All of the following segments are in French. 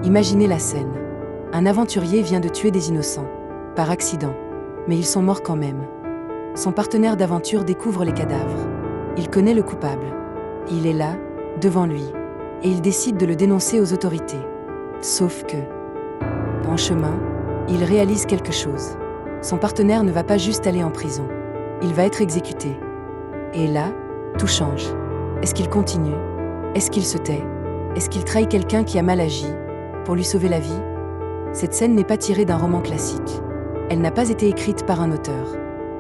Imaginez la scène. Un aventurier vient de tuer des innocents, par accident, mais ils sont morts quand même. Son partenaire d'aventure découvre les cadavres. Il connaît le coupable. Il est là, devant lui, et il décide de le dénoncer aux autorités. Sauf que, en chemin, il réalise quelque chose. Son partenaire ne va pas juste aller en prison. Il va être exécuté. Et là, tout change. Est-ce qu'il continue? Est-ce qu'il se tait? Est-ce qu'il trahit quelqu'un qui a mal agi pour lui sauver la vie? Cette scène n'est pas tirée d'un roman classique. Elle n'a pas été écrite par un auteur.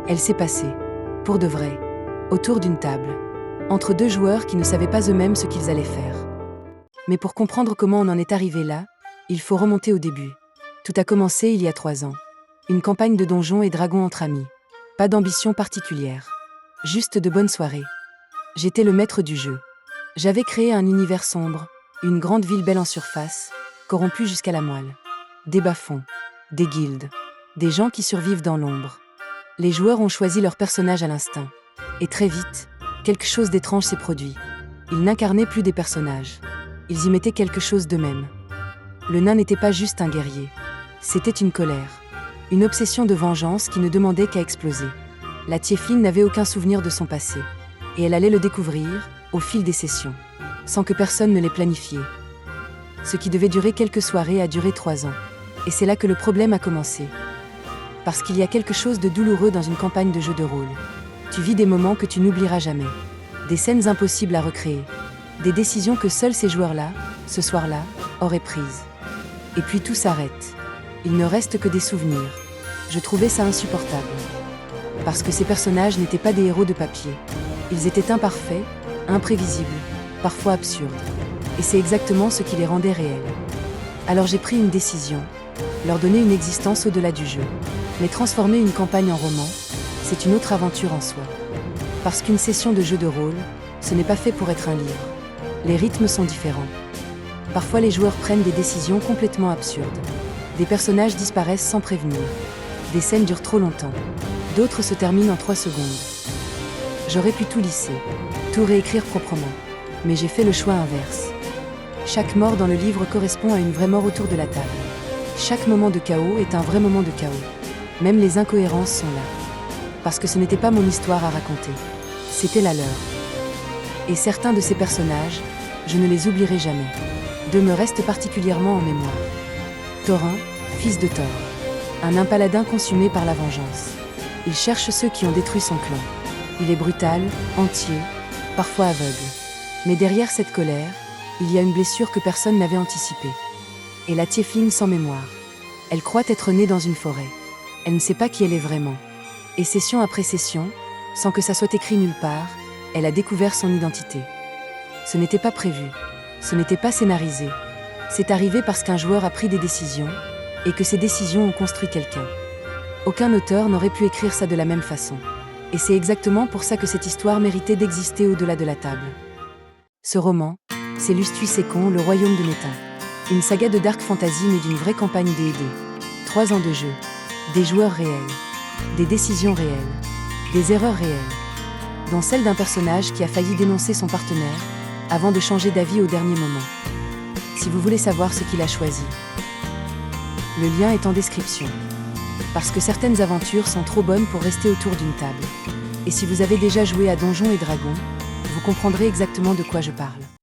Elle s'est passée, pour de vrai, autour d'une table, entre deux joueurs qui ne savaient pas eux-mêmes ce qu'ils allaient faire. Mais pour comprendre comment on en est arrivé là, il faut remonter au début. Tout a commencé il y a 3 ans. Une campagne de Donjons et Dragons entre amis. Pas d'ambition particulière. Juste de bonnes soirées. J'étais le maître du jeu. J'avais créé un univers sombre, une grande ville belle en surface, corrompue jusqu'à la moelle. Des bas-fonds, des guildes, des gens qui survivent dans l'ombre. Les joueurs ont choisi leur personnage à l'instinct. Et très vite, quelque chose d'étrange s'est produit. Ils n'incarnaient plus des personnages. Ils y mettaient quelque chose d'eux-mêmes. Le nain n'était pas juste un guerrier. C'était une colère. Une obsession de vengeance qui ne demandait qu'à exploser. La Tiefling n'avait aucun souvenir de son passé. Et elle allait le découvrir, au fil des sessions, sans que personne ne l'ait planifié. Ce qui devait durer quelques soirées a duré 3 ans. Et c'est là que le problème a commencé. Parce qu'il y a quelque chose de douloureux dans une campagne de jeu de rôle. Tu vis des moments que tu n'oublieras jamais. Des scènes impossibles à recréer. Des décisions que seuls ces joueurs-là, ce soir-là, auraient prises. Et puis tout s'arrête. Il ne reste que des souvenirs. Je trouvais ça insupportable. Parce que ces personnages n'étaient pas des héros de papier. Ils étaient imparfaits, imprévisibles, parfois absurdes. Et c'est exactement ce qui les rendait réels. Alors j'ai pris une décision. Leur donner une existence au-delà du jeu. Mais transformer une campagne en roman, c'est une autre aventure en soi. Parce qu'une session de jeu de rôle, ce n'est pas fait pour être un livre. Les rythmes sont différents. Parfois les joueurs prennent des décisions complètement absurdes. Des personnages disparaissent sans prévenir. Des scènes durent trop longtemps. D'autres se terminent en 3 secondes. J'aurais pu tout lisser, tout réécrire proprement. Mais j'ai fait le choix inverse. Chaque mort dans le livre correspond à une vraie mort autour de la table. Chaque moment de chaos est un vrai moment de chaos. Même les incohérences sont là. Parce que ce n'était pas mon histoire à raconter. C'était la leur. Et certains de ces personnages, je ne les oublierai jamais. 2 me restent particulièrement en mémoire. Thorin, fils de Thor. Un nain paladin consumé par la vengeance. Il cherche ceux qui ont détruit son clan. Il est brutal, entier, parfois aveugle. Mais derrière cette colère, il y a une blessure que personne n'avait anticipée. Et la Tiefling sans mémoire. Elle croit être née dans une forêt. Elle ne sait pas qui elle est vraiment. Et session après session, sans que ça soit écrit nulle part, elle a découvert son identité. Ce n'était pas prévu. Ce n'était pas scénarisé. C'est arrivé parce qu'un joueur a pris des décisions, et que ces décisions ont construit quelqu'un. Aucun auteur n'aurait pu écrire ça de la même façon. Et c'est exactement pour ça que cette histoire méritait d'exister au-delà de la table. Ce roman, c'est Lustuis et Con, le royaume de Métain. Une saga de dark fantasy née d'une vraie campagne D&D. 3 ans de jeu, des joueurs réels, des décisions réelles, des erreurs réelles, dont celle d'un personnage qui a failli dénoncer son partenaire avant de changer d'avis au dernier moment. Si vous voulez savoir ce qu'il a choisi, le lien est en description. Parce que certaines aventures sont trop bonnes pour rester autour d'une table. Et si vous avez déjà joué à Donjons et Dragons, vous comprendrez exactement de quoi je parle.